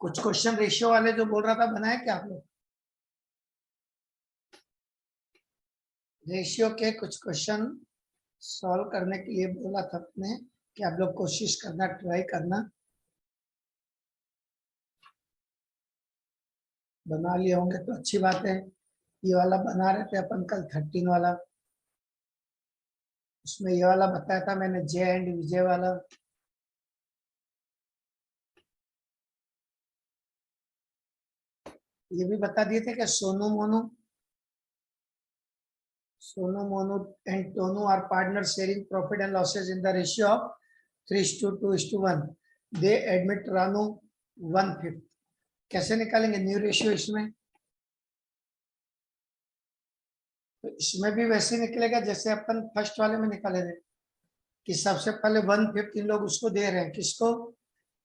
कुछ question ratio वाले जो बोल रहा था बनाए क्या आप लोग? रेशियो के कुछ क्वेश्चन सॉल्व करने के लिए बोला था आपने कि आप लोग कोशिश करना, ट्राई करना। बना लिए होंगे तो अच्छी बात है। ये वाला बना रहे थे अपन कल 13 वाला, उसमें ये वाला बताया था मैंने, जे एंड विजय वाला। ये भी बता दिए थे कि Sonu Monu and Tonu are partners sharing profit and losses in the ratio of 3:2:1. They admit Ranu 1/5. कैसे निकालेंगे न्यू रेशियो इसमें? तो इसमें भी वैसे निकलेगा जैसे अपन फर्स्ट वाले में निकाले थे कि सबसे पहले 1/5 इन लोग उसको दे रहे हैं, किसको?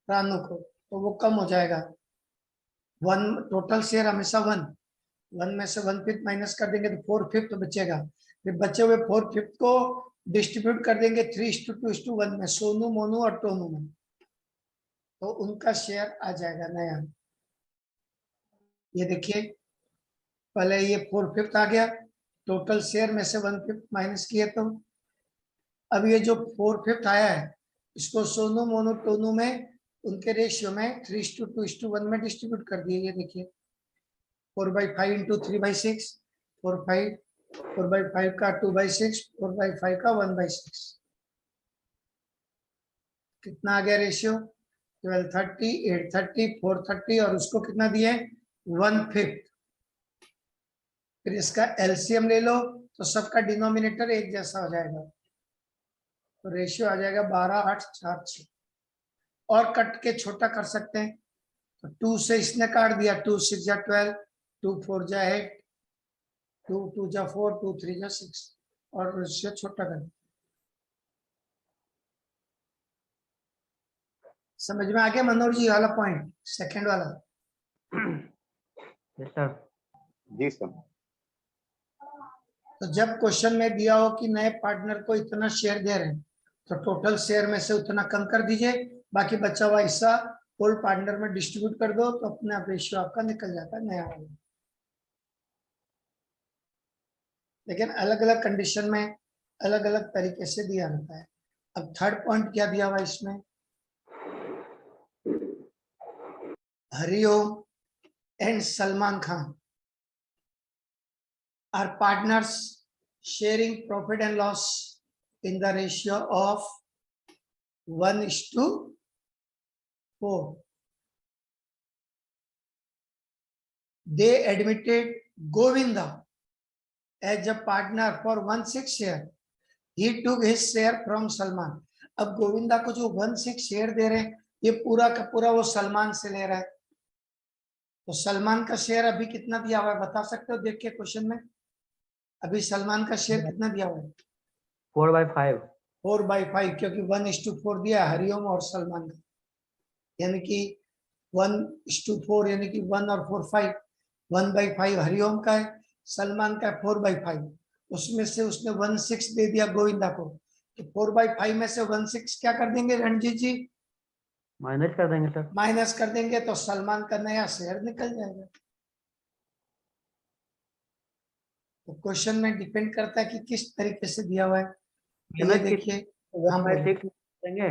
रानू को। तो वो कम हो जाएगा। वन टोटल शेयर हमेशा वन में से 1/5 माइनस कर देंगे तो 4/5 बचेगा। फिर बचे हुए 4/5 को डिस्ट्रीब्यूट कर देंगे 3:2:1 में, सोनू मोनू और टोनू में, तो उनका शेयर आ जाएगा नया। ये देखिए पहले ये 4/5 आ गया, टोटल शेयर में से 1/5 माइनस किए तो अब ये जो 4/5 आया है इसको सोनू मोनू टोनू में उनके रेशियो में 3:2:1 में डिस्ट्रीब्यूट कर दिए। ये देखिए 4/5 इंटू 3/6, 4/5 का 2/6, 4/5 का 1/6, कितना आ गया रेशियो? 12:30, 8:30, 4:30 और उसको कितना दिए? 1/5। फिर इसका एलसीएम ले लो तो सबका डिनोमिनेटर एक जैसा हो जाएगा, तो रेशियो आ जाएगा 12:8:4:6। और कट के छोटा कर सकते हैं तो 2 से इसने काट दिया, 2 6 जा 12, 2 4 जा 8, 2 2 जा 4, 2 3 जा 6 और इससे छोटा कर। समझ में आ गया मनोज जी वाला पॉइंट, सेकंड वाला? Yes sir. जी सर। तो जब क्वेश्चन में दिया हो कि नए पार्टनर को इतना शेयर दे रहे हैं तो टोटल शेयर में से उतना कम कर दीजिए, बाकी बचा हुआ हिस्सा ओल्ड पार्टनर में डिस्ट्रीब्यूट कर दो तो अपने आप रेशियो आपका निकल जाता है नया वाला। लेकिन अलग अलग कंडीशन में अलग अलग तरीके से दिया रहता है। अब थर्ड पॉइंट क्या दिया हुआ इसमें? Hariom and Salman Khan are partners sharing profit and loss in the ratio of 1:4. They admitted Govinda as a partner for 1/6 share. He took his share from Salman. अब गोविंदा को जो 1/6 शेयर दे रहे हैं ये पूरा का पूरा वो सलमान से ले रहा है, तो सलमान का शेयर अभी कितना दिया हुआ है बता सकते हो देख के क्वेश्चन में? अभी सलमान का शेयर कितना दिया हुआ है? 4/5। 4/5, क्योंकि 1:4 दिया हरिओम और सलमान का, यानी कि 1:4 यानी कि 1 और 4 5। 1/5 हरिओम का है, सलमान का 4/5, उसमें से उसने 1/6 दे दिया गोविंदा को, तो 4/5 में से 1/6 क्या कर देंगे रणजीत जी? माइनस कर देंगे सर। माइनस कर देंगे तो सलमान का नया शेयर निकल जाएगा। तो क्वेश्चन में डिपेंड करता है कि किस तरीके से दिया हुआ है। तो ये देखिए 1/6 देंगे।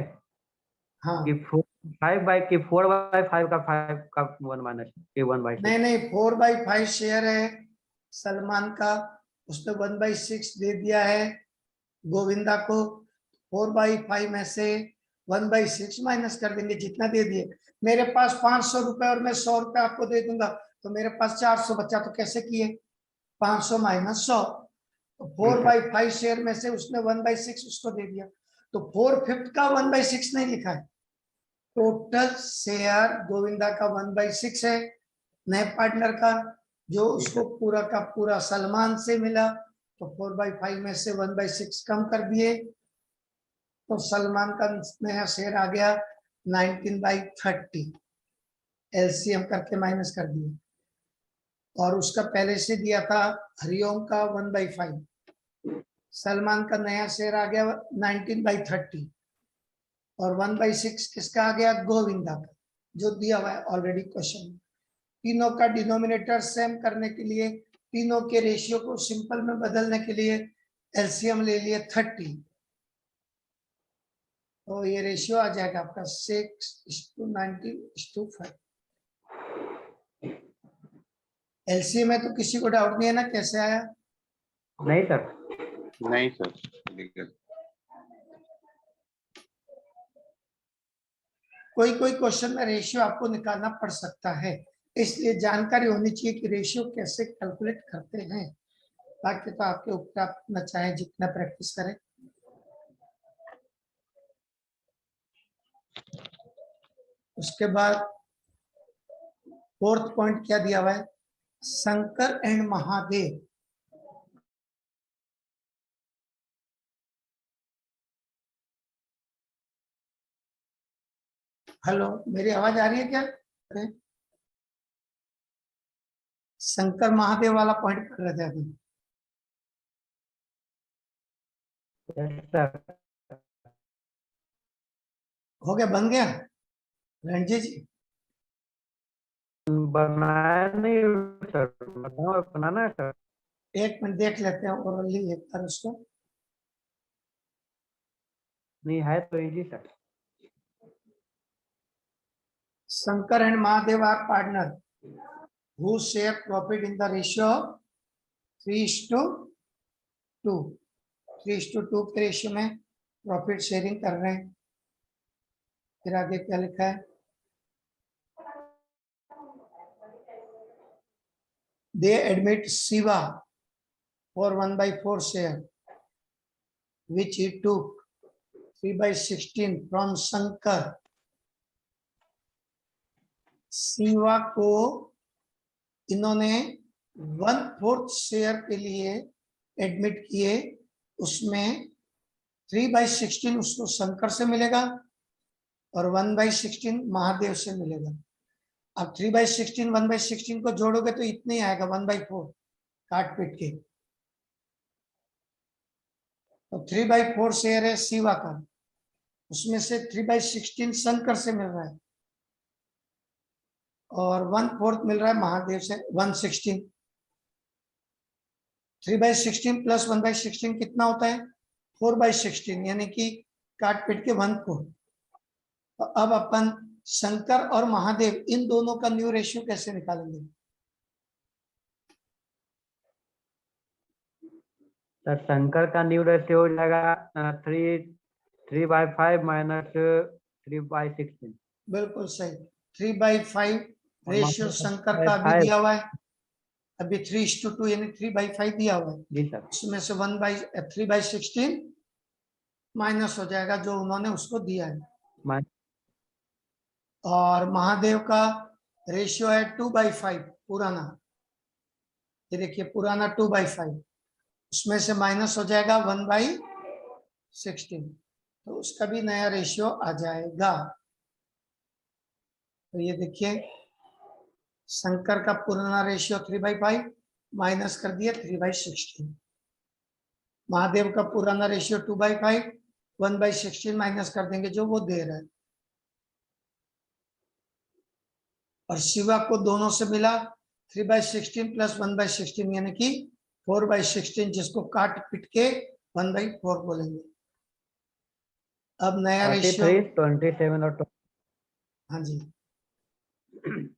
हाँ कि 4/5 का 5 का 1 माइनस के 1/6। नहीं 4/5 शेयर है सलमान का, उसने 1/6 दे दिया है गोविंदा को, 4/5 में से 1/6 माइनस कर देंगे जितना दे दिए। मेरे पास 500 रुपए और मैं 100 रुपए आपको दे दूंगा तो मेरे पास 400 बचा, तो कैसे किए? 500 माइनस 100, तो 4/5 शेयर में से उसने 1/6 उसको दे दिया, तो 4/5 का 1/6 नहीं लिखा है। टोटल शेयर गोविंदा का 1/6 है नए पार्टनर का, जो उसको पूरा का पूरा सलमान से मिला, तो 4/5 में से 1/6 कम कर दिए तो सलमान का नया शेयर आ गया 19/30, एलसीएम करके माइनस कर दिए। और उसका पहले से दिया था हरिओम का 1/5, सलमान का नया शेयर आ गया 19/30 और 1/6 किसका आ गया? गोविंदा का। जो दिया हुआ है ऑलरेडी क्वेश्चन। तीनों का डिनोमिनेटर सेम करने के लिए, तीनों के रेशियो को सिंपल में बदलने के लिए एलसीएम ले लिए 30, तो ये रेशियो आ जाएगा आपका 6:19:5। एलसीएम में तो किसी को डाउट नहीं है ना, कैसे आया? नहीं सर, नहीं सर, कोई कोई क्वेश्चन में रेशियो आपको निकालना पड़ सकता है, इसलिए जानकारी होनी चाहिए कि रेशियो कैसे कैलकुलेट करते हैं। बाकी तो आपके ऊपर, आप अपना चाहे जितना प्रैक्टिस करें। उसके बाद फोर्थ पॉइंट क्या दिया हुआ है? शंकर एंड महादेव। हेलो, मेरी आवाज आ रही है क्या? अरे, शंकर महादेव वाला पॉइंट कर रहे थे अभी। यस सर, हो गया, बन गया रणजीत जी? बनाया नहीं सर, बनाना है सर। एक मिनट देख लेते हैं ओरली एक बार उसको। नहीं है तो easy sir. Shankar and Mahadev are partner who share profit in the ratio of 3:2। 3:2 के रेशियो में प्रॉफिट शेयरिंग कर रहे हैं। फिर आगे क्या लिखा है? They admit Shiva for 1/4 share which he took 3/16 from Shankar। Shiva को इन्होंने 1/4 शेयर के लिए एडमिट किए, उसमें 3/16 उसको शंकर से मिलेगा और 1/16 महादेव से मिलेगा। अब 3/16 1/16 को जोड़ोगे तो इतना ही आएगा 1/4 काट पीट के। तो 3/4 शेयर है शिवा का, उसमें से 3/16 शंकर से मिल रहा है और 1/4 मिल रहा है महादेव से 1/16। 3/16 प्लस 1/16 कितना होता है? 4/16, यानी कि काट पीट के 1/4। तो अब अपन शंकर और महादेव इन दोनों का न्यू रेशियो कैसे निकालेंगे? सर शंकर का न्यू रेशियो हो जाएगा 3/5 माइनस 3/16। बिल्कुल सही, 3/5 और रेशियो महादेव शंकर का भी 3/5 दिया हुआ है, अभी 3:2 यानी 3/5 दिया हुआ है। जी सर। उसमें से 3/16 माइनस हो जाएगा जो उन्होंने उसको दिया है। और महादेव का रेशियो है 2/5 पुराना, ये देखिए पुराना 2/5, उसमें से माइनस हो जाएगा 1/16, तो उसका भी नया रेशियो आ जाएगा। तो ये देखिए शंकर का पुराना रेशियो 3/5 माइनस कर दिया 3/16, महादेव का पुराना रेशियो 2/5 1/16 माइनस कर देंगे जो वो दे रहा है, और शिवा को दोनों से मिला 3/16 प्लस 1/16 यानी कि 4/16, जिसको काट पीट के 1/4 बोलेंगे। अब नया रेशियो 33, 27 और हाँ जी,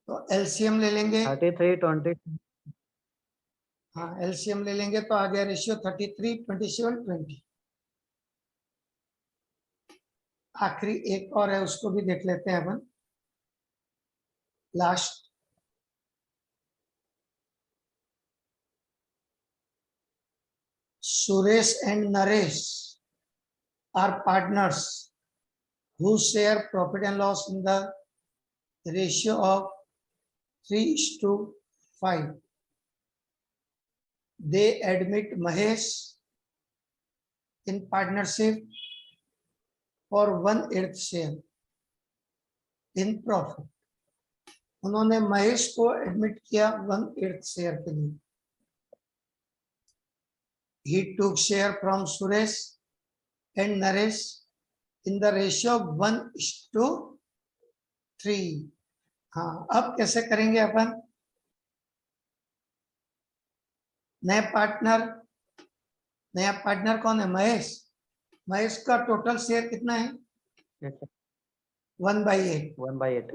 तो एलसीएम ले लेंगे। 33, 20। हाँ एलसीएम ले लेंगे तो आ गया रेशियो 33, 27, 20। आखिरी एक और है, उसको भी देख लेते हैं अपन last. Suresh and Naresh are partners who share profit and loss in the ratio of 3:5. They admit Mahesh in partnership for 1/8 share in profit. उन्होंने महेश को एडमिट किया 1/8 शेयर के लिए। He took share from Suresh and Naresh in the ratio of 1:3. हाँ, अब कैसे करेंगे अपन? नया पार्टनर कौन है? महेश। महेश का टोटल शेयर कितना है? 1/8। 1/8।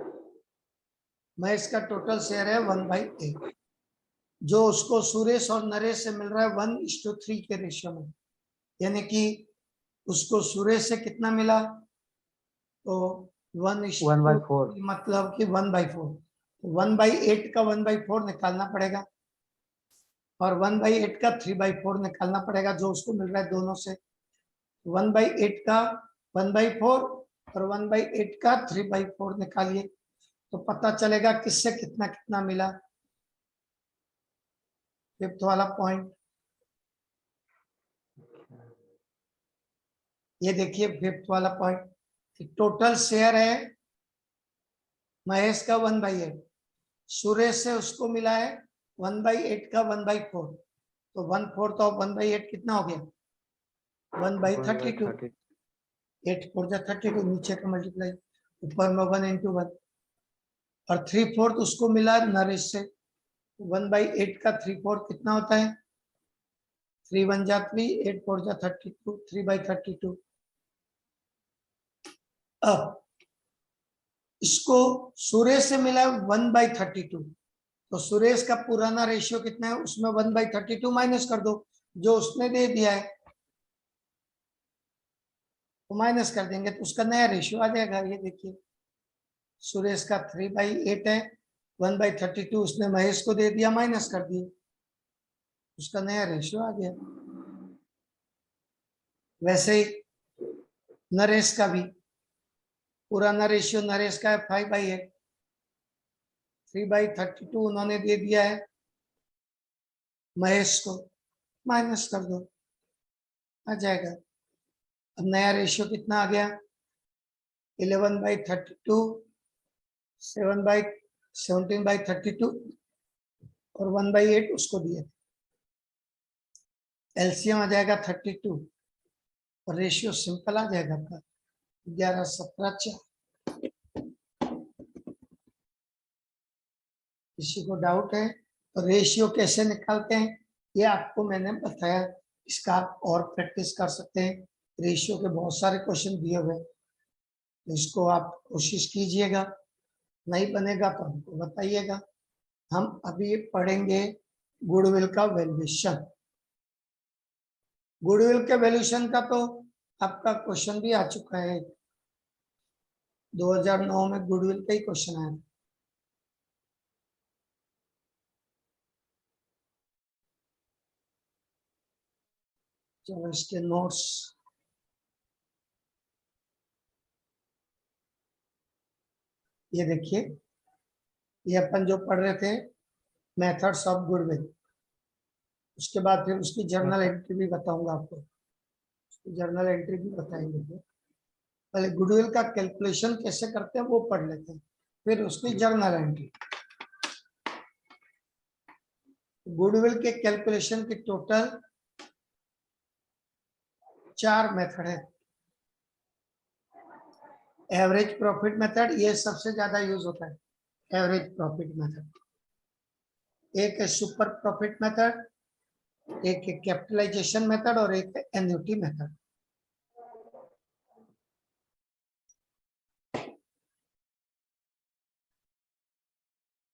महेश का टोटल शेयर है 1/8, जो उसको सुरेश और नरेश से मिल रहा है 1:3 के रेशियो में। यानी कि उसको सुरेश से कितना मिला? तो 1/4। मतलब कि 1/4। 1/8 का 1/4 निकालना पड़ेगा और 1/8 का 3/4 निकालना पड़ेगा, जो उसको मिल रहा है दोनों से। 1/8 का 1/4 और 1/8 का 3/4 निकालिए तो पता चलेगा किससे कितना कितना मिला। फिफ्थ वाला पॉइंट ये देखिए, फिफ्थ वाला पॉइंट टोटल शेयर है महेश का 1/8, सुरेश से उसको मिला है 1/8 का 1/4, तो 1/4 ऑफ 1/8 कितना हो गया? 1/32। 8 4 जा 32, नीचे का मल्टीप्लाई, ऊपर में 1 into 1। और 3/4 उसको मिला नरेश से, 1/8 का 3/4 कितना होता है? 3 1 जा 3, 8 4 जा 32, 3/32। अब इसको सुरेश से मिला 1/32, तो सुरेश का पुराना रेशियो कितना है? उसमें 1/32 माइनस कर दो, जो उसने दे दिया है तो माइनस कर देंगे तो उसका नया रेशियो आ जाएगा। ये देखिए, सुरेश का 3/8 है, 1/32 उसने महेश को दे दिया, माइनस कर दिए, उसका नया रेशियो आ गया। वैसे ही नरेश का भी पुराना रेशियो नरेश का है 5/8, 3/32 उन्होंने दे दिया है महेश को, माइनस कर दो, आ जाएगा। अब नया रेशियो कितना आ गया? 11/32, 17/32 और 1/8 उसको दिए। एलसीएम आ जाएगा 32 और रेशियो सिंपल आ जाएगा आपका 11/17/4। किसी को डाउट है तो रेशियो कैसे निकालते हैं ये आपको मैंने बताया, इसका आप और प्रैक्टिस कर सकते हैं। रेशियो के बहुत सारे क्वेश्चन दिए हुए हैं, तो इसको आप कोशिश कीजिएगा, नहीं बनेगा तो हमको बताइएगा। हम अभी पढ़ेंगे गुडविल का वैल्यूएशन। गुडविल के वैल्यूएशन का तो आपका क्वेश्चन भी आ चुका है, 2009 में गुडविल का ही क्वेश्चन आया। चलो इसके नोट्स, ये देखिए, ये अपन जो पढ़ रहे थे मेथड्स ऑफ गुडविल, उसके बाद फिर उसकी जर्नल एंट्री भी बताऊंगा आपको, जर्नल एंट्री भी बताएंगे। पहले गुडविल का कैलकुलेशन कैसे करते हैं वो पढ़ लेते हैं, फिर उसकी जर्नल एंट्री। गुडविल के कैलकुलेशन की टोटल 4 मेथड है। एवरेज प्रॉफिट मेथड, ये सबसे ज्यादा यूज होता है, एवरेज प्रॉफिट मेथड। एक है सुपर प्रॉफिट मेथड, एक है कैपिटलाइजेशन मेथड और एक है एन्युटी मेथड।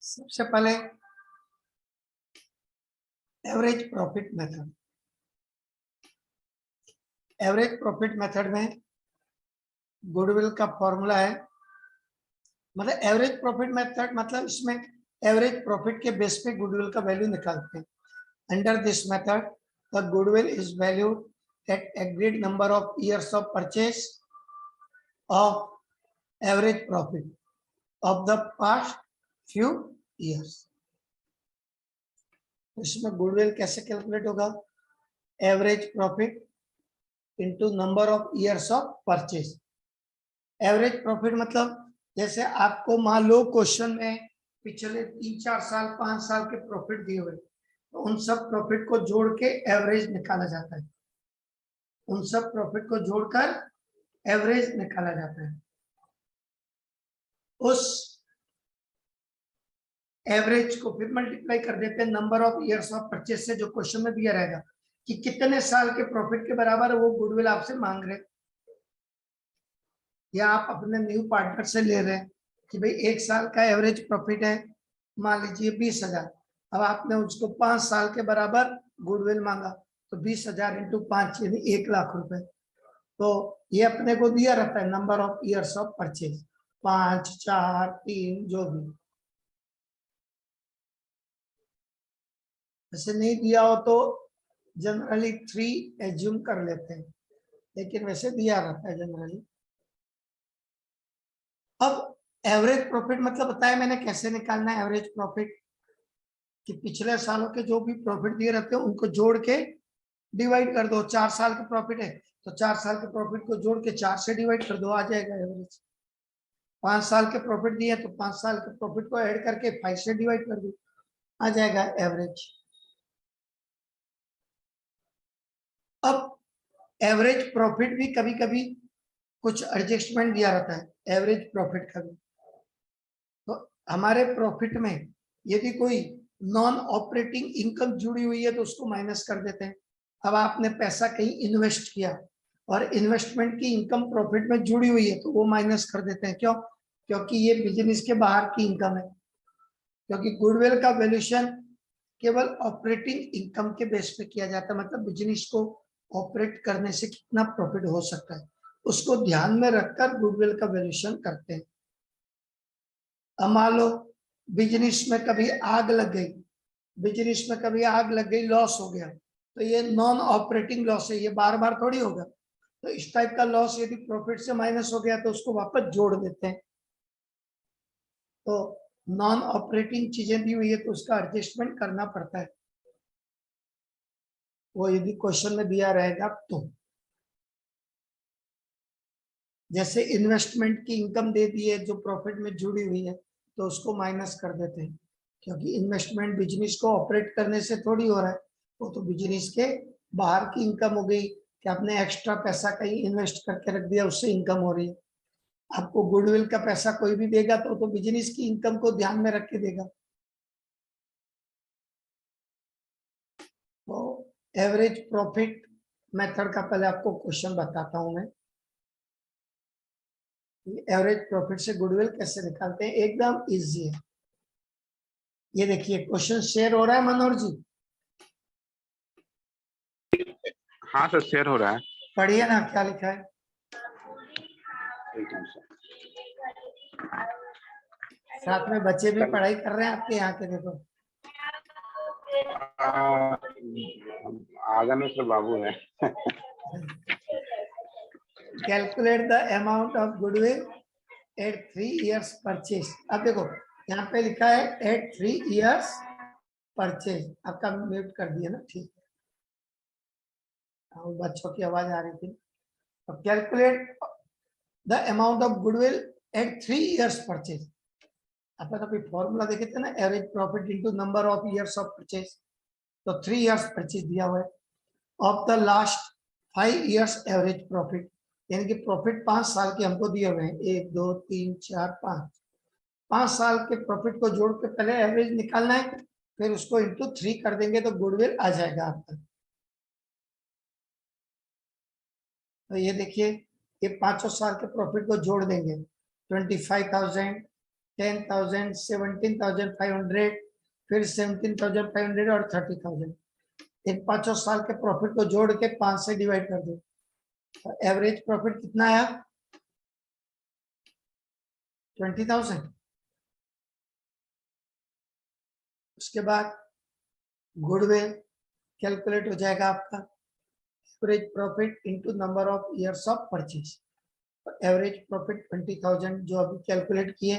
सबसे पहले average profit method. Average profit method में गुडविल का फॉर्मूला है, मतलब एवरेज प्रॉफिट मेथड मतलब इसमें एवरेज प्रॉफिट के बेस पे गुडविल का वैल्यू निकालते हैं। Under this method the goodwill is valued at agreed number of years of purchase of average profit of the past few years. इसमें गुडविल कैसे calculate होगा? Average profit into number of years of purchase. Average profit मतलब जैसे आपको मान लो question में पिछले 3 4 साल 5 साल के प्रॉफिट दिए हुए, तो उन सब प्रॉफिट को जोड़ के एवरेज निकाला जाता है, उन सब प्रॉफिट को जोड़कर एवरेज निकाला जाता है। उस एवरेज को फिर मल्टीप्लाई कर देते हैं number of years of purchase से, जो क्वेश्चन में दिया रहेगा कि कितने साल के प्रॉफिट के बराबर वो गुडविल आपसे मांग रहे, या आप अपने न्यू पार्टनर से ले रहे हैं कि भाई 1 साल का एवरेज प्रॉफिट है मान लीजिए 20,000, अब आपने उसको 5 साल के बराबर गुडविल मांगा, तो 20,000 इंटू 5 यानी 1,00,000 रुपए। तो ये अपने को दिया रहता है number of years of purchase, 5, 4, 3 जो भी। ऐसे नहीं दिया हो तो जनरली 3 एज्यूम कर लेते हैं, लेकिन वैसे दिया रहता है जनरली। अब एवरेज प्रॉफिट मतलब बताया मैंने कैसे निकालना है एवरेज प्रॉफिट, कि पिछले सालों के जो भी प्रॉफिट दिए रहते हैं उनको जोड़ के डिवाइड कर दो। 4 साल का प्रॉफिट है तो 4 साल के प्रॉफिट को जोड़ के 4 से डिवाइड कर दो, आ जाएगा एवरेज। 5 साल के प्रॉफिट दिए तो 5 साल के प्रॉफिट को ऐड करके 5 से डिवाइड कर दो, आ जाएगा एवरेज। अब एवरेज प्रॉफिट भी कभी कभी कुछ एडजस्टमेंट दिया रहता है एवरेज प्रॉफिट का भी। तो हमारे प्रॉफिट में यदि कोई नॉन ऑपरेटिंग इनकम जुड़ी हुई है तो उसको माइनस कर देते हैं। अब आपने पैसा कहीं इन्वेस्ट किया और इन्वेस्टमेंट की इनकम प्रॉफिट में जुड़ी हुई है तो वो माइनस कर देते हैं। क्यों? क्योंकि ये बिजनेस के बाहर की इनकम है, क्योंकि गुडविल का वैल्यूएशन केवल ऑपरेटिंग इनकम के बेस पे किया जाता है, मतलब बिजनेस को ऑपरेट करने से कितना प्रॉफिट हो सकता है उसको ध्यान में रखकर गुडविल का वैल्यूएशन करते हैं। अब मान लो बिजनेस में कभी आग लग गई, बिजनेस में कभी आग लग गई, लॉस हो गया, तो ये नॉन ऑपरेटिंग लॉस है, ये बार बार थोड़ी होगा। तो इस टाइप का लॉस यदि प्रॉफिट से माइनस हो गया तो उसको वापस जोड़ देते हैं। तो नॉन ऑपरेटिंग चीजें दी हुई है तो उसका एडजस्टमेंट करना पड़ता है, वो यदि क्वेश्चन में दिया रहेगा तो। जैसे इन्वेस्टमेंट की इनकम दे दी है जो प्रॉफिट में जुड़ी हुई है तो उसको माइनस कर देते हैं, क्योंकि इन्वेस्टमेंट बिजनेस को ऑपरेट करने से थोड़ी हो रहा है, वो तो बिजनेस के बाहर की इनकम हो गई कि आपने एक्स्ट्रा पैसा कहीं इन्वेस्ट करके रख दिया उससे इनकम हो रही है। आपको गुडविल का पैसा कोई भी देगा तो बिजनेस की इनकम को ध्यान में रख के देगा। तो एवरेज प्रॉफिट मेथड का पहले आपको क्वेश्चन बताता हूं मैं, एवरेज प्रॉफिट से गुडविल कैसे निकालते हैं, एकदम इजी है। ये देखिए क्वेश्चन शेयर हो रहा है मनोहर जी, हाँ सर शेयर हो रहा है। पढ़िए ना क्या लिखा है। एक मिनट साथ में बच्चे भी पढ़ाई कर रहे हैं आपके यहाँ के, देखो आगन में सर बाबू है। Calculate the amount of goodwill at 3 years purchase. अब देखो यहाँ पे लिखा है एट 3 years परचेज, आपका म्यूट कर दिया ना, ठीक है। बच्चों की आवाज आ रही थी। Calculate the amount of goodwill at 3 years purchase. अपन अभी फॉर्मूला देखे थे ना, average profit into number of years of purchase, तो 3 years परचेज दिया हुआ है। Of the last 5 years average profit, यानी कि प्रॉफिट 5 साल के हमको दिए हुए हैं, 1 2 3 4 5, 5 साल के प्रॉफिट को जोड़ के पहले एवरेज निकालना है, फिर उसको इंटू 3 कर देंगे तो गुडविल आ जाएगा आपका। तो ये देखिए ये 5 साल के प्रॉफिट को जोड़ देंगे, 25,000, 10,000, 17,500, फिर 17,500 और 30,000। इन 5 साल के प्रॉफिट को जोड़ के 5 से डिवाइड कर दो, तो एवरेज प्रॉफिट कितना आया, 20,000। उसके बाद गुडविल कैलकुलेट हो जाएगा आपका average profit into number of years of purchase. Average profit 20,000 जो अभी कैलकुलेट किए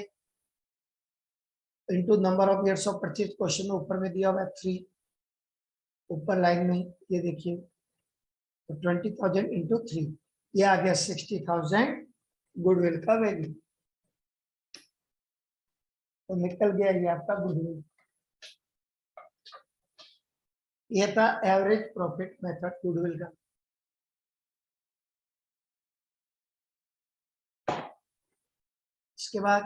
into number of years of purchase, question में ऊपर में दिया हुआ है 3, ऊपर लाइन में ये देखिए, तो 20,000 इंटू 3, ये आ गया 60,000 गुडविल का वैल्यू। तो निकल गया ये आपका गुडविल। ये था एवरेज प्रॉफिट मेथड गुडविल का। इसके बाद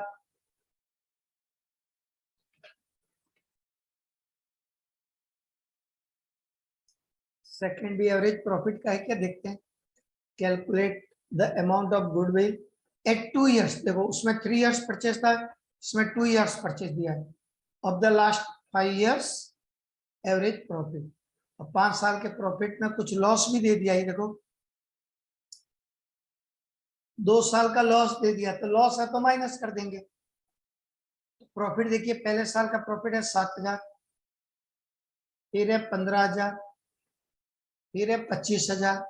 सेकंड भी एवरेज प्रॉफिट का है क्या, देखते हैं। Calculate the amount of goodwill at 2 years। देखो उसमें 3 years परचेज था, इसमें 2 years परचेज दिया है। Of the last 5 years average profit. और 5 साल के प्रॉफिट में कुछ लॉस भी दे दिया है, देखो 2 साल का लॉस दे दिया, तो लॉस है तो माइनस कर देंगे। प्रॉफिट देखिए, पहले साल का प्रॉफिट है 7,000, फिर है 15,000, फिर है 25,000,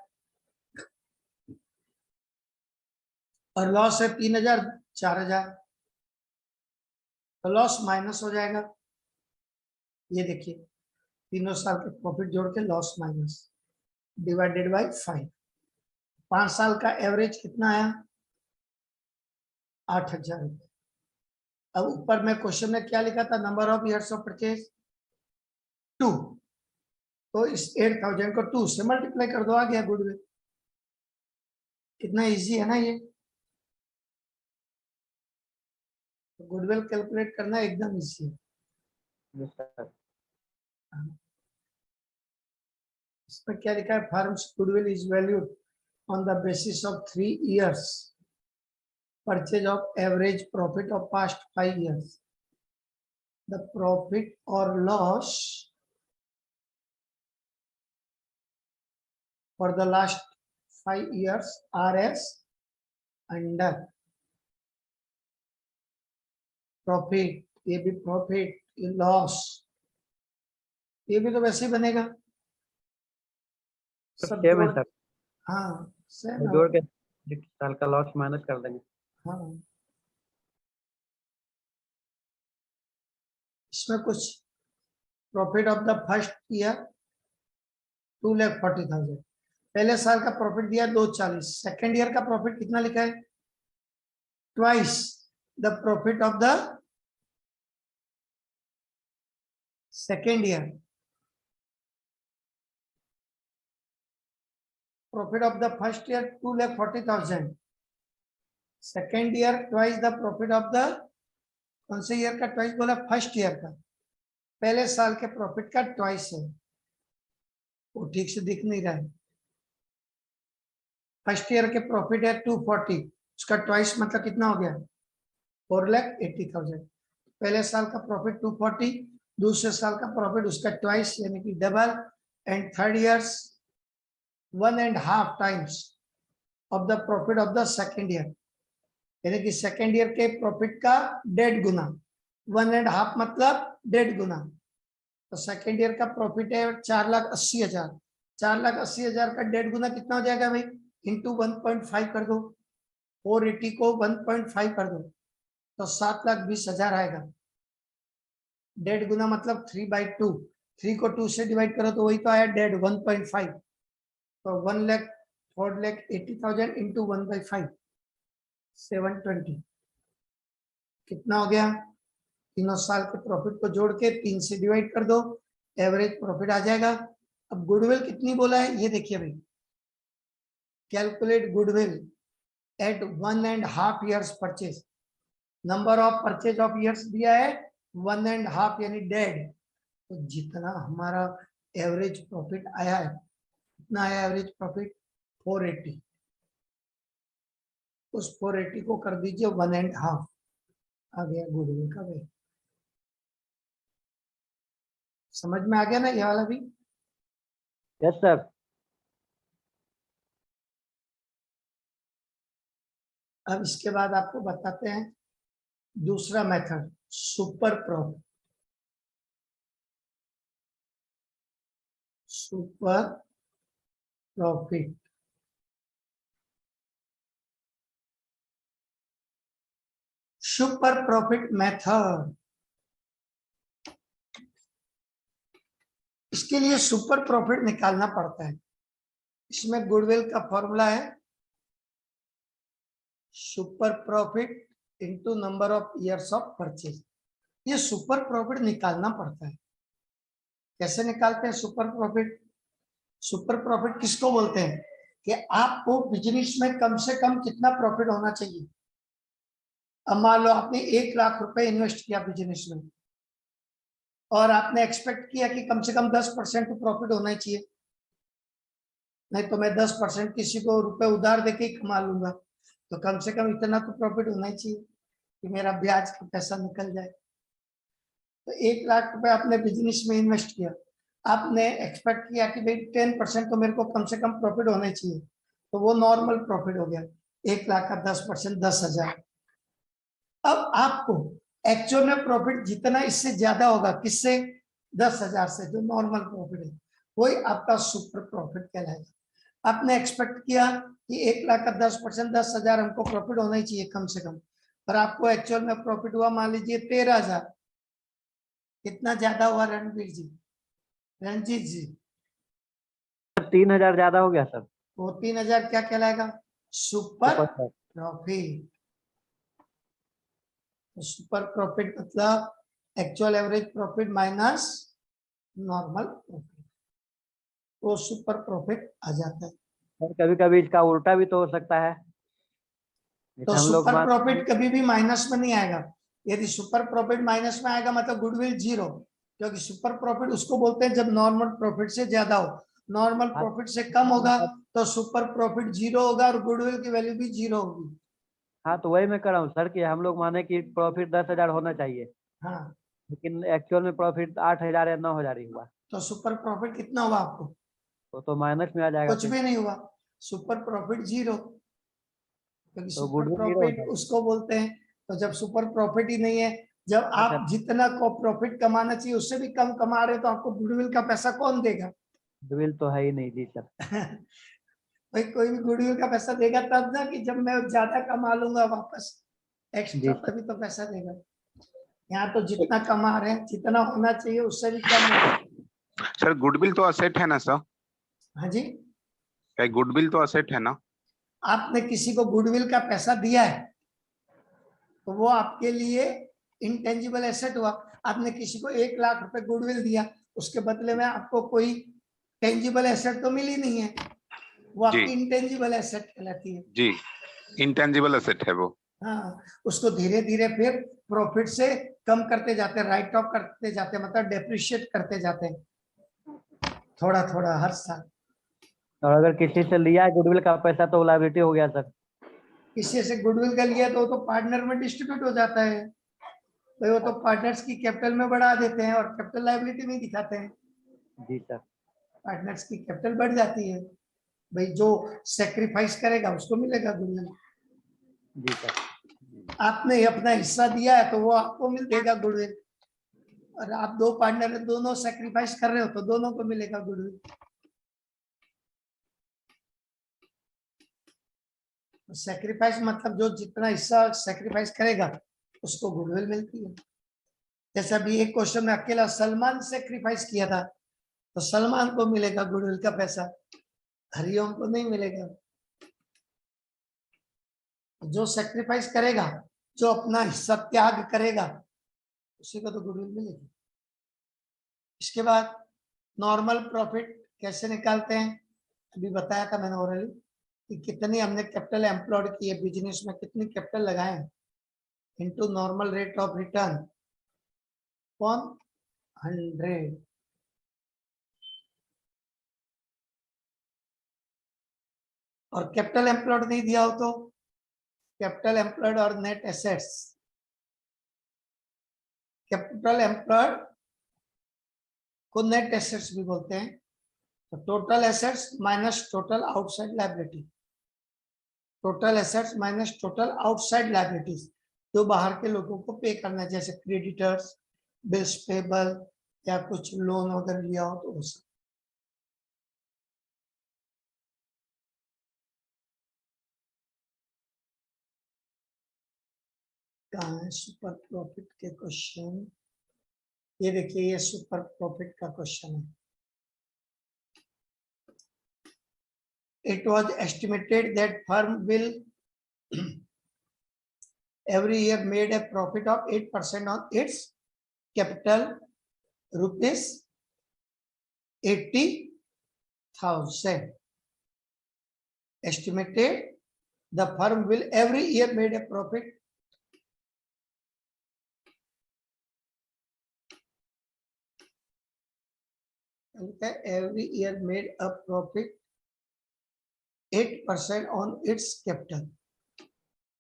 और लॉस है 3,000, 4,000, तो लॉस माइनस हो जाएगा। ये देखिए तीनों साल के प्रॉफिट जोड़ के लॉस माइनस डिवाइडेड बाय 5। 5 साल का एवरेज कितना आया, 8,000 रुपये। अब ऊपर में क्वेश्चन में क्या लिखा था, number of years of purchase 2, तो इस 8,000 को 2 से मल्टीप्लाई कर दो, आ गया गुडविल। कितना इजी है ना ये, गुडविल कैलकुलेट करना एकदम इजी है। Yes sir. इसमें क्या लिखा है, firms goodwill is valued on the basis of 3 years purchase of average profit of past 5 years. The profit or loss for the last 5 years are as under profit। ये भी profit, ये loss, ये भी तो वैसे ही बनेगा सब सेम है जोड़। सर, हाँ सेम है। जोड़ के एक साल का लॉस माइनस कर देंगे। हाँ इसमें कुछ profit of the first year 2,40,000, पहले साल का प्रॉफिट दिया 240। सेकेंड ईयर का प्रॉफिट कितना लिखा है, twice the profit of the second year. Profit of the first year 2,40,000, second year twice the profit of the, कौन से ईयर का ट्वाइस बोला, फर्स्ट ईयर का, पहले साल के प्रॉफिट का ट्वाइस है, वो ठीक से दिख नहीं रहा है। फर्स्ट ईयर के प्रॉफिट है 240, उसका ट्वाइस मतलब कितना हो गया, 4,80,000। पहले साल का प्रॉफिट 240, दूसरे साल का प्रॉफिट उसका ट्वाइस यानी कि double, and third years 1.5 times of the profit of the second year, यानी कि सेकेंड ईयर के प्रॉफिट का 1.5 गुना, 1.5 मतलब 1.5 गुना। तो सेकेंड ईयर का प्रॉफिट है 4,80,000, 4,80,000 का 1.5 गुना कितना हो जाएगा भाई, इंटू 1.5 कर दो, 480 को 1.5 कर दो तो 7,20,000 आएगा। 1.5 गुना मतलब 3/2, 3 को 2 से डिवाइड करो तो वही तो आया 1.5, 1.5, तो 4,80,000 इंटू 1/5, 720 कितना हो गया। तीनों साल के प्रॉफिट को जोड़ के 3 से डिवाइड कर दो, एवरेज प्रॉफिट आ जाएगा। अब गुडविल कितनी बोला है ये देखिए भाई, calculate goodwill at 1.5 years purchase. Number of purchase of years दिया है 1.5 यानी 1.5, तो जितना हमारा एवरेज प्रॉफिट आया है, कितना आया एवरेज प्रॉफिट 480, उस 480 को कर दीजिए 1.5, आ गया गुडविल का वैल्यू। समझ में आ गया ना ये वाला भी। Yes sir. अब इसके बाद आपको बताते हैं दूसरा method, super profit. Super profit super profit method. इसके लिए सुपर प्रॉफिट निकालना पड़ता है। इसमें गुडविल का फॉर्मूला है super profit into number of years of purchase. ये सुपर प्रॉफिट निकालना पड़ता है। कैसे निकालते हैं सुपर प्रॉफिट, सुपर प्रॉफिट किसको बोलते हैं कि आपको बिजनेस में कम से कम कितना प्रॉफिट होना चाहिए। अब मान लो आपने 1,00,000 रुपए इन्वेस्ट किया बिजनेस में और आपने एक्सपेक्ट किया कि कम से कम 10% प्रॉफिट होना चाहिए, नहीं तो मैं 10% किसी को रुपए उधार देके ही कमा लूंगा, तो कम से कम इतना तो प्रॉफिट होना ही चाहिए कि मेरा ब्याज का पैसा निकल जाए। तो 1 लाख रुपए आपने बिजनेस में इन्वेस्ट किया, आपने एक्सपेक्ट किया कि भाई 10% तो मेरे को कम से कम प्रॉफिट होना चाहिए, तो वो नॉर्मल प्रॉफिट हो गया। 1 लाख का 10% 10,000। अब आपको एक्चुअल में प्रॉफिट जितना इससे ज्यादा होगा, किससे? 10,000 से, जो नॉर्मल प्रॉफिट है, वही आपका सुपर प्रॉफिट कहलाएगा। आपने एक्सपेक्ट किया कि 1 लाख का 10% 10,000 हमको प्रॉफिट होना ही चाहिए कम से कम, पर आपको एक्चुअल में प्रॉफिट हुआ मान लीजिए 13,000। कितना ज्यादा हुआ रणवीर जी, रंजीत जी? 3,000 ज्यादा हो गया सर। वो 3,000 क्या कहलाएगा? Super super sir. प्रॉफिट। तो सुपर प्रॉफिट मतलब actual average profit minus normal profit, वो सुपर प्रॉफिट आ जाता है। सर कभी कभी इसका उल्टा भी तो हो सकता है, तो जैसे हम लोग सुपर मानते प्रॉफिट हैं। कभी भी माइनस में नहीं आएगा। यदि सुपर प्रॉफिट माइनस में आएगा मतलब गुडविल जीरो, क्योंकि सुपर प्रॉफिट उसको बोलते हैं जब नॉर्मल प्रॉफिट से ज्यादा हो, नॉर्मल हाँ, प्रॉफिट से कम होगा तो सुपर प्रॉफिट जीरो होगा और गुडविल की वैल्यू भी जीरो होगी। हाँ तो वही मैं कर रहा हूँ सर कि हम लोग माने कि प्रॉफिट 10,000 होना चाहिए, हाँ, लेकिन एक्चुअल में प्रॉफिट 8,000 या 9,000 ही हुआ, तो सुपर प्रॉफिट कितना हुआ आपको? तो माइनस में आ जाएगा कुछ फिर। भी नहीं हुआ, सुपर प्रॉफिट जीरो, क्योंकि तो सुपर गुडविल जीरो हो प्रॉफिट जाएगा। उसको बोलते हैं। तो जब सुपर प्रॉफिट ही नहीं है, जब अच्छा, आप जितना को प्रॉफिट कमाना चाहिए उससे भी कम कमा रहे हो, तो आपको गुडविल का पैसा कौन देगा? गुडविल तो है ही नहीं जी सर। भाई कोई भी गुडविल का पैसा देगा तब ना, कि जब मैं ज्यादा कमा लूंगा वापस एक्स्ट्रा, जी सर। तभी तो पैसा देगा। यहाँ तो जितना कमा रहे हैं, जितना होना चाहिए उससे भी कम हो। सर गुडविल तो असेट है ना सर? हाँ जी, क्या गुडविल तो असेट है ना? आपने किसी को गुडविल का पैसा दिया है तो वो आपके लिए इंटेंजिबल एसेट हुआ। आपने किसी को 1 लाख रुपए गुडविल दिया, उसके बदले में आपको कोई टेंजिबल एसेट तो मिली नहीं है, वो जी आपकी इंटेंजिबल एसेट कहलाती है। जी, इंटेंजिबल असेट है वो। हाँ, उसको धीरे धीरे फिर प्रॉफिट से कम करते जाते हैं, राइट ऑफ करते जाते हैं, मतलब डेप्रिशिएट करते जाते हैं थोड़ा थोड़ा हर साल। और अगर किसी से लिया है गुडविल का पैसा तो लायबिलिटी हो गया सर। किसी से गुडविल का लिया तो वो तो पार्टनर में डिस्ट्रीब्यूट हो जाता है, तो वो तो पार्टनर्स की कैपिटल में बढ़ा देते हैं और कैपिटल लायबिलिटी में दिखाते हैं। जी सर। पार्टनर्स की कैपिटल बढ़ जाती है, भाई जो सेक्रीफाइस करेगा उसको मिलेगा गुडविल। जी सर। आपने अपना हिस्सा दिया है तो वो आपको मिल देगा गुडविल, और आप दो पार्टनर दोनों सेक्रीफाइस कर रहे हो तो दोनों को मिलेगा गुडविल। सेक्रीफाइस मतलब जो जितना हिस्सा सेक्रीफाइस करेगा उसको गुडविल मिलती है। जैसे अभी एक क्वेश्चन में अकेला सलमान सेक्रीफाइस किया था, तो सलमान को मिलेगा गुडविल का पैसा, हरिओम को नहीं मिलेगा। जो सेक्रीफाइस करेगा, जो अपना हिस्सा त्याग करेगा, उसी को तो गुडविल मिलेगी। इसके बाद नॉर्मल प्रॉफिट कैसे निकालते हैं, अभी बताया था मैंने ओरली, कि कितनी हमने कैपिटल एम्प्लॉयड की है बिजनेस में, कितनी कैपिटल लगाए into normal rate of return upon 100। और कैपिटल एम्प्लॉयड नहीं दिया हो तो कैपिटल एम्प्लॉयड और नेट एसेट्स। कैपिटल एम्प्लॉयड को नेट एसेट्स भी बोलते हैं। तो total assets minus total outside liability, total assets minus total outside liabilities, जो बाहर के लोगों को पे करना है, जैसे क्रेडिटर्स, बिल्स पेबल, या कुछ लोन वगैरह लिया हो तो वो सब। कहाँ है सुपर प्रॉफिट के क्वेश्चन? ये देखिए, ये सुपर प्रॉफिट का क्वेश्चन है। It was estimated that firm will every year made a profit of 8% on its capital, rupees 80,000. Estimated the firm will every year made a profit every year made a profit 8% on it's capital.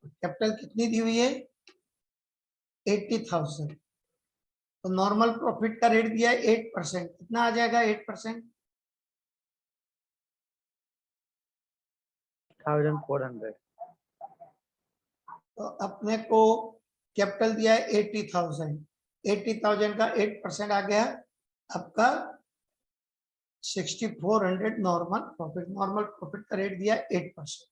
Capital कितनी दी हुई है? 80,000। तो normal profit का rate दिया है 8%, कितना आ जाएगा 8%? 1400। तो अपने को कैपिटल दिया है 80,000, 80,000 का 8% आ गया आपका 6400 नॉर्मल प्रॉफिट। नॉर्मल प्रॉफिट का रेट दिया 8%।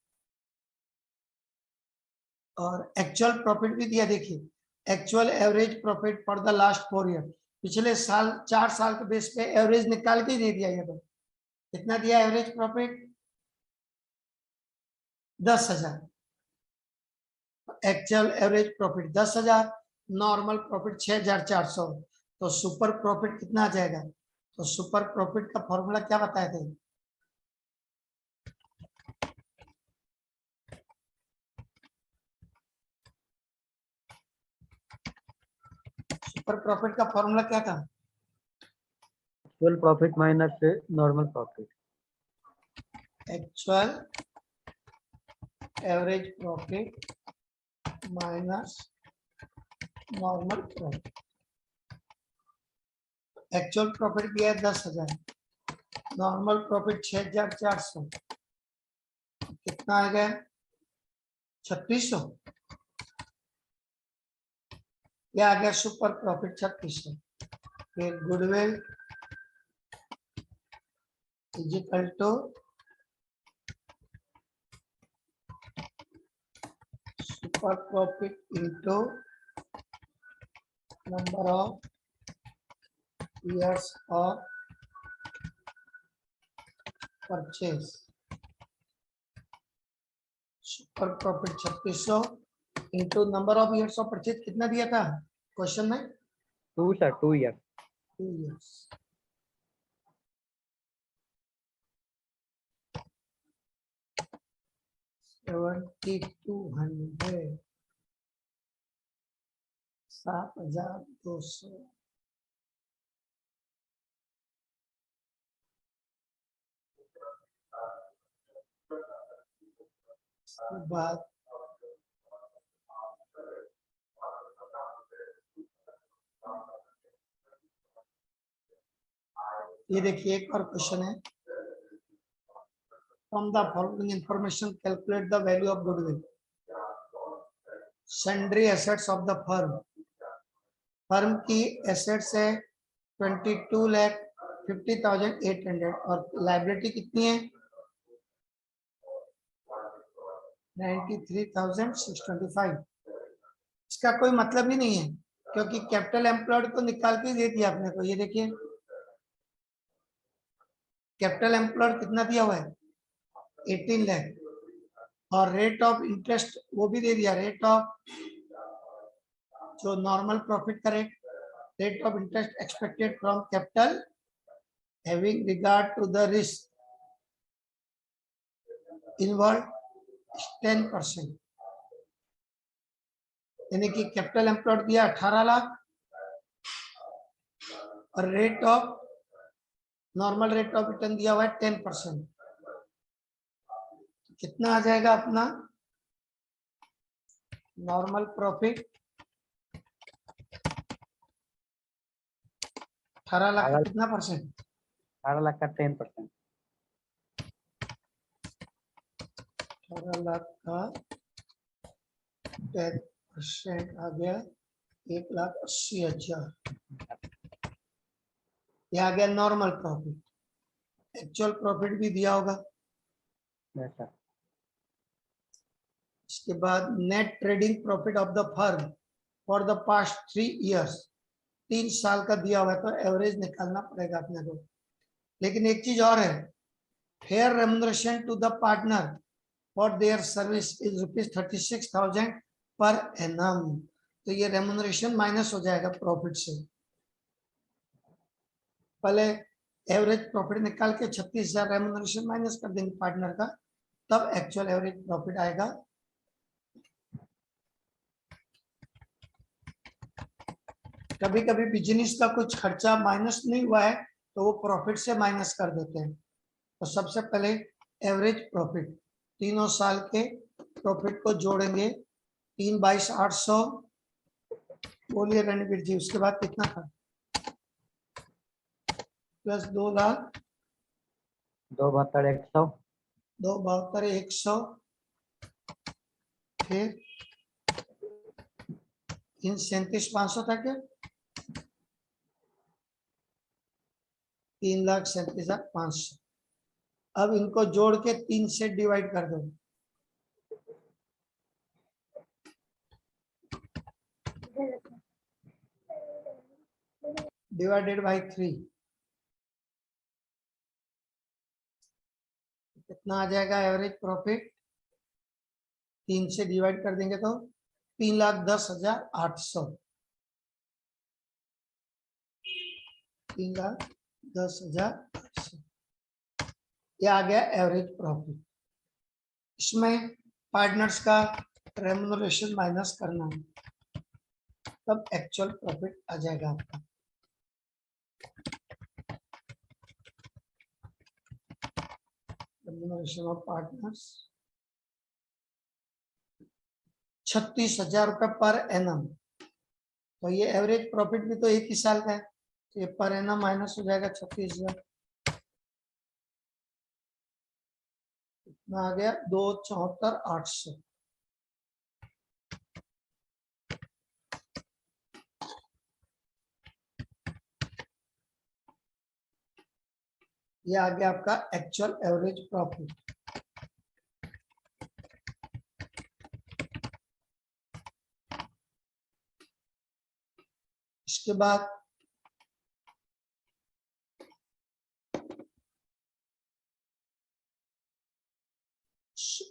और एक्चुअल प्रॉफिट भी दिया, देखिए actual average profit for the last 4 year, पिछले साल 4 साल के बेस पे एवरेज निकाल के दे दिया। ये तो कितना दिया average profit? 10,000। Actual average profit 10,000, normal profit 6,400। तो सुपर प्रॉफिट कितना आ जाएगा? तो सुपर प्रॉफिट का फॉर्मूला क्या बताए थे? सुपर प्रॉफिट का फॉर्मूला क्या था? Actual profit minus normal profit. Actual average profit minus normal profit. Actual profit दिया है 10,000, नॉर्मल प्रॉफिट 6,400, कितना आ गया? 3600। क्या आ गया? Super profit 3600। फिर goodwill is equal to super profit into number of years of purchase। Super profit 3600 into number of years of purchase कितना दिया था क्वेश्चन में? 2 सर, 2 ईयर। 2 years। $7,200, 7,200। बाद ये देखिए एक और क्वेश्चन है। From the following information calculate the value of goodwill sundry assets of the firm. Firm की एसेट्स है 22,50,800 और लाइबिलिटी कितनी है? 93,625। इसका कोई मतलब ही नहीं है क्योंकि कैपिटल एम्प्लॉयड को निकाल के दे दिया आपने को। ये देखिए कैपिटल एम्प्लॉयड कितना दिया हुआ है? 18 लाख। और रेट ऑफ इंटरेस्ट वो भी दे दिया, रेट ऑफ जो नॉर्मल प्रॉफिट का rate of interest expected from capital having regard to the risk involve 10%। यानी कि कैपिटल एम्प्लॉयड दिया 18 लाख और rate of normal rate of return दिया हुआ है 10%। कितना आ जाएगा अपना नॉर्मल प्रॉफिट? 18 लाख का कितना परसेंट? 18 लाख का 10%। 18 लाख का 10% आ गया 1,80,000। यह आ गया नॉर्मल प्रॉफिट। एक्चुअल प्रॉफिट भी दिया होगा। Yes sir. इसके बाद net trading profit of the firm for the past 3 years, 3 साल का दिया हुआ है तो एवरेज निकालना पड़ेगा अपने को। लेकिन एक चीज और है, fair remuneration to the partner for their service is ₹36,000 per annum. तो ये रेम्युनरेशन माइनस हो जाएगा प्रॉफिट से। पहले एवरेज प्रॉफिट निकाल के 36,000 रेम्युनरेशन माइनस कर देंगे पार्टनर का, तब एक्चुअल एवरेज प्रॉफिट आएगा। कभी कभी बिजनेस का कुछ खर्चा माइनस नहीं हुआ है तो वो प्रॉफिट से माइनस कर देते हैं। तो सबसे पहले एवरेज प्रॉफिट तीनों साल के प्रॉफिट को जोड़ेंगे। 3 22 800, बोलिए रणवीर जी, उसके बाद कितना था? प्लस 2 लाख 272,100 272,100, फिर 37,500 था क्या? 3,37,500। अब इनको जोड़ के 3 से डिवाइड कर दो। डिवाइडेड बाई 3 कितना आ जाएगा एवरेज प्रॉफिट? 3 से डिवाइड कर देंगे तो 3,10,800। 3,10,800 ये आ गया एवरेज प्रॉफिट। इसमें पार्टनर्स का रेम्युनरेशन माइनस करना है, तब एक्चुअल प्रॉफिट आ जाएगा आपका। रेम्युनरेशन ऑफ पार्टनर्स 36,000 रुपए पर एनम। तो ये एवरेज प्रॉफिट भी तो एक ही साल का है, तो ये पर एनम माइनस हो जाएगा 36,000। इतना आ गया 2,74,800। ये आ गया आपका एक्चुअल एवरेज प्रॉफिट। इसके बाद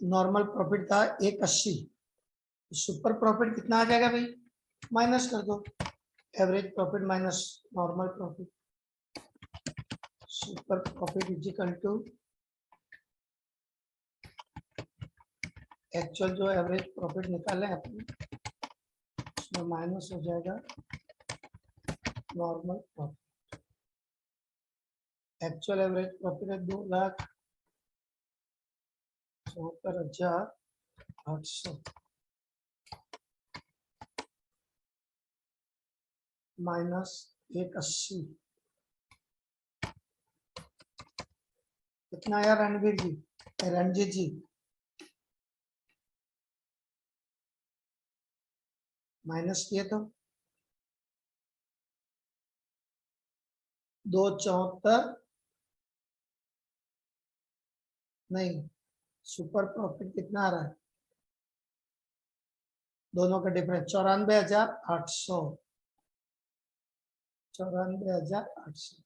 नॉर्मल प्रॉफिट था 180, सुपर प्रॉफिट कितना आ जाएगा भाई? माइनस कर दो, average profit minus normal profit. Super profit is equal to actual जो एवरेज प्रॉफिट निकाले अपने, उसमें माइनस हो जाएगा normal profit. Actual average profit है 2,74,800 माइनस 180। कितना आया रणवीर जी, रणजीत जी? माइनस किए तो 274, नहीं, सुपर प्रॉफिट कितना आ रहा है? दोनों का डिफरेंस 94,800। 94,800।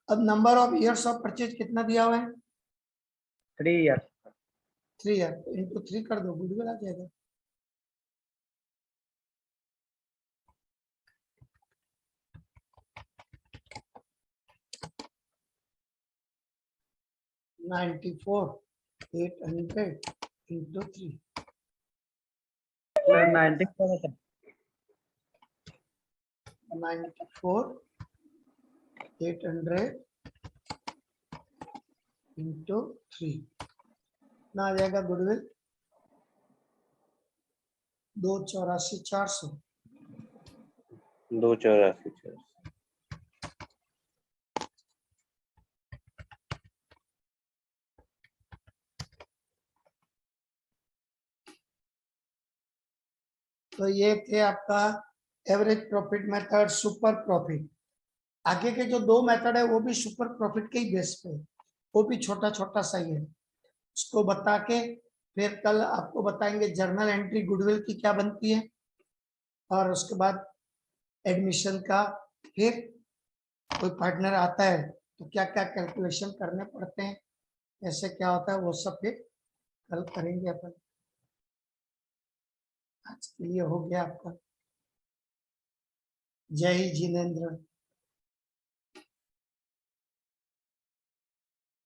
अब number of years of purchase कितना दिया हुआ है? 3 years। 3 ईयर, तो इनको 3 कर दो, गुडविल आ जाएगा। $94,800 into 3। 94 94,800 into 3 ना आ जाएगा गुडविल? 2,84,400। 2,84,400। तो ये थे आपका average profit method, super profit. आगे के जो 2 मेथड है वो भी सुपर प्रॉफिट के ही बेस पे, वो भी छोटा छोटा सा ही है। उसको बता के फिर कल आपको बताएंगे जर्नल एंट्री गुडविल की क्या बनती है, और उसके बाद एडमिशन का, फिर कोई पार्टनर आता है तो क्या क्या कैलकुलेशन करने पड़ते हैं, ऐसे क्या होता है, वो सब फिर कल करेंगे अपन। आज के लिए हो गया आपका। जय हिंद जिनेंद्र।